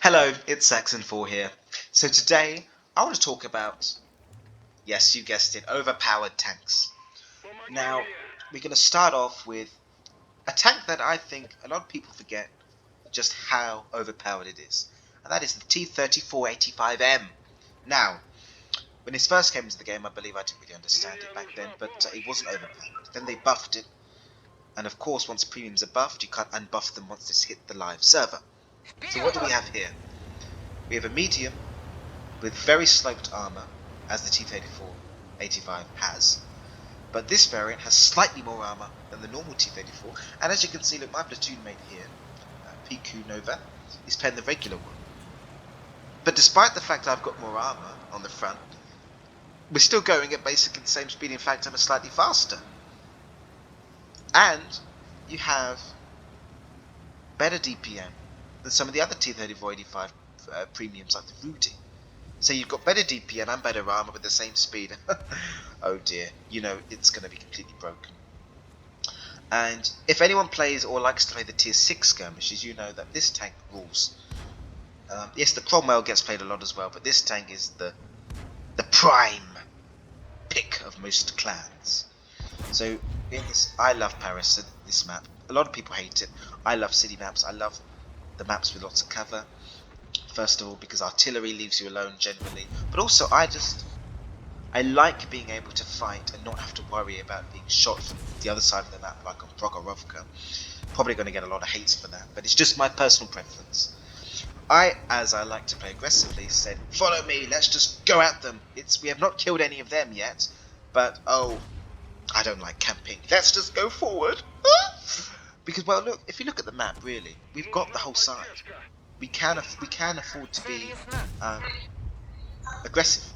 Hello, it's Saxon4 here. So today, I want to talk about, yes, you guessed it, overpowered tanks. Now, we're going to start off with a tank that I think a lot of people forget just how overpowered it is. And that is the T-3485M. Now, when this first came into the game, I believe I didn't really understand it back then, but it wasn't overpowered. Then they buffed it, and of course, once premiums are buffed, you can't unbuff them once it's hit the live server. So what do we have here? We have a medium with very sloped armor, as the T-34-85 has. But this variant has slightly more armor than the normal T-34, and as you can see, look, my platoon mate here, PQ Nova, is playing the regular one. But despite the fact I've got more armor on the front, we're still going at basically the same speed. In fact, I'm slightly faster. And you have better DPM than some of the other T-34-85 premiums like the Rudy. So you've got better DPM and better armor with the same speed. Oh dear, you know it's going to be completely broken. And if anyone plays or likes to play the tier 6 skirmishes, you know that this tank rules. Yes, the Cromwell gets played a lot as well, but this tank is the prime pick of most clans. So in this, I love Paris, this map. A lot of people hate it. I love city maps. I love the maps with lots of cover. First of all, because artillery leaves you alone generally, but also I like being able to fight and not have to worry about being shot from the other side of the map like on Prokhorovka. Probably going to get a lot of hates for that, but it's just my personal preference. As I like to play aggressively, said, follow me, let's just go at them. We have not killed any of them yet, but oh, I don't like camping. Let's just go forward. Because, well, look, if you look at the map, really, we've got the whole side. We can afford to be aggressive.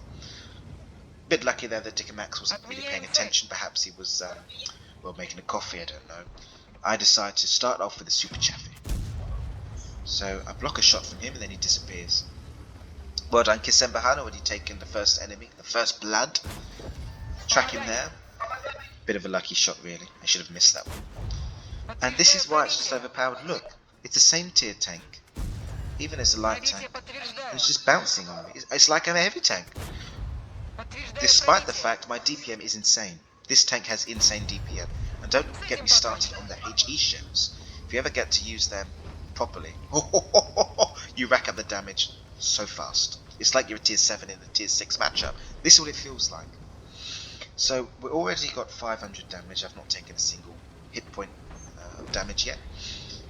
Bit lucky there that Dick Max wasn't really paying attention. Perhaps he was well, making a coffee, I don't know. I decided to start off with a super chaffy. So I block a shot from him and then he disappears. Well done, Kisembahano, already taken the first enemy, the first blood. Track him there. Bit of a lucky shot, really. I should have missed that one. And this is why it's just overpowered. Look, it's the same tier tank. Even as a light tank, it's just bouncing on me. It's like I'm a heavy tank. Despite the fact my DPM is insane. This tank has insane DPM. And don't get me started on the HE shells. If you ever get to use them properly, you rack up the damage so fast. It's like you're a tier 7 in a tier 6 matchup. This is what it feels like. So we've already got 500 damage. I've not taken a single hit point of damage yet.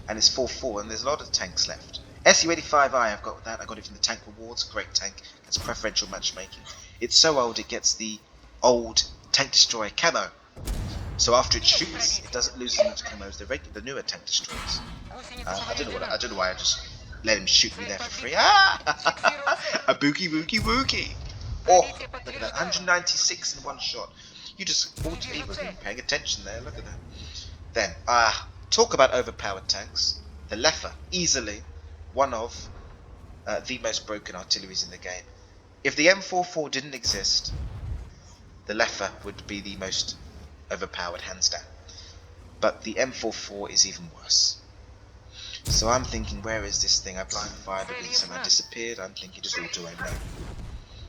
And it's 4-4 and there's a lot of tanks left. SU-85i, I've got that. I got it from the tank rewards. Great tank. It's preferential matchmaking. It's so old it gets the old tank destroyer camo. So after it shoots, it doesn't lose as much camo as the newer tank destroyers. I don't know why I just let him shoot me there for free. A bookie wookie wookie. Oh, look at that, 196 in one shot. You just auto wasn't paying attention there. Look at that. Then, talk about overpowered tanks. The Leffer, easily one of the most broken artilleries in the game. If the M44 didn't exist, the Leffer would be the most overpowered, hands down. But the M44 is even worse. So I'm thinking, where is this thing? I blind fired it and I disappeared. I'm thinking, just auto aim now.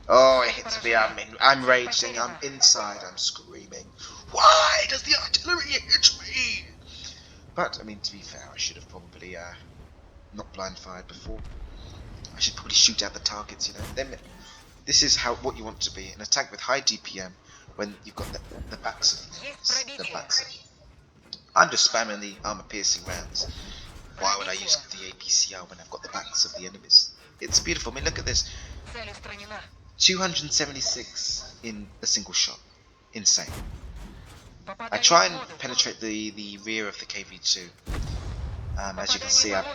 Oh, it hits me. I'm raging. I'm inside. I'm screaming. Why does the artillery hit me? But I mean, to be fair, I should have probably not blind fired before. I should probably shoot at the targets, you know. Then this is what you want to be, an attack with high DPM when you've got the backs of the backs. I'm just spamming the armor piercing rounds. Why would I use the APCR when I've got the backs of the enemies? It's beautiful. I mean, look at this. 276 in a single shot. Insane. I try and penetrate the rear of the KV2. As you can see, it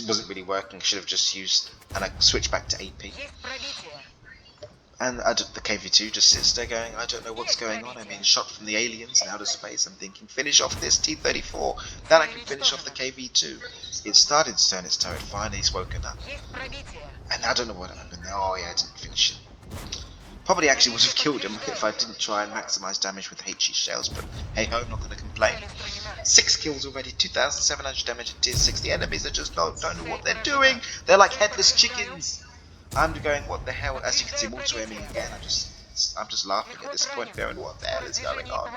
wasn't really working. I should have just used, and I switched back to AP. And the KV2 just sits there going, I don't know what's going on. I'm being shot from the aliens in outer space. I'm thinking, finish off this T-34. Then I can finish off the KV2. It started to turn its turret. Finally, it's woken up. And I don't know what happened there. Oh yeah, I didn't finish it. Probably actually would have killed him if I didn't try and maximise damage with HE shells. But hey ho, I'm not going to complain. 6 kills already, 2,700 damage at tier 6. The enemies are just don't know what they're doing. They're like headless chickens. I'm going, what the hell? As you can see, I'm auto-aiming again. I'm just laughing at this point, going, what the hell is going on?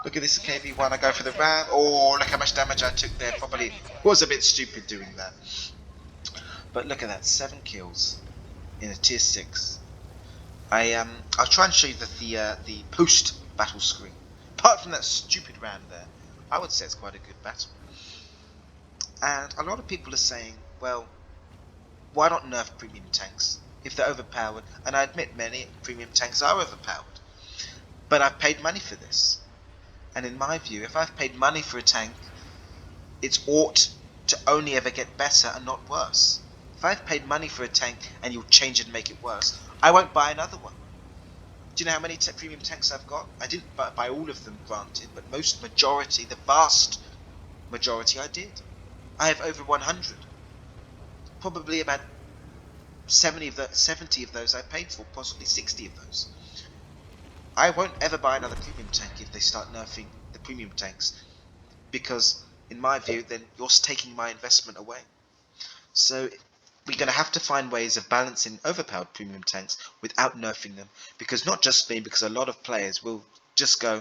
Look at this KB1, I go for the ram. Oh, look how much damage I took there. Probably was a bit stupid doing that. But look at that, 7 kills in a tier 6. I'll try and show you the post battle screen. Apart from that stupid ram there, I would say it's quite a good battle. And a lot of people are saying, well, why not nerf premium tanks if they're overpowered? And I admit many premium tanks are overpowered, but I've paid money for this. And in my view, if I've paid money for a tank, it ought to only ever get better and not worse. If I've paid money for a tank and you'll change it and make it worse, I won't buy another one. Do you know how many premium tanks I've got? I didn't buy all of them, granted, but the vast majority I did. I have over 100. Probably about 70 of those I paid for, possibly 60 of those. I won't ever buy another premium tank if they start nerfing the premium tanks, because in my view, then you're taking my investment away. So we're going to have to find ways of balancing overpowered premium tanks without nerfing them, because not just me, because a lot of players will just go,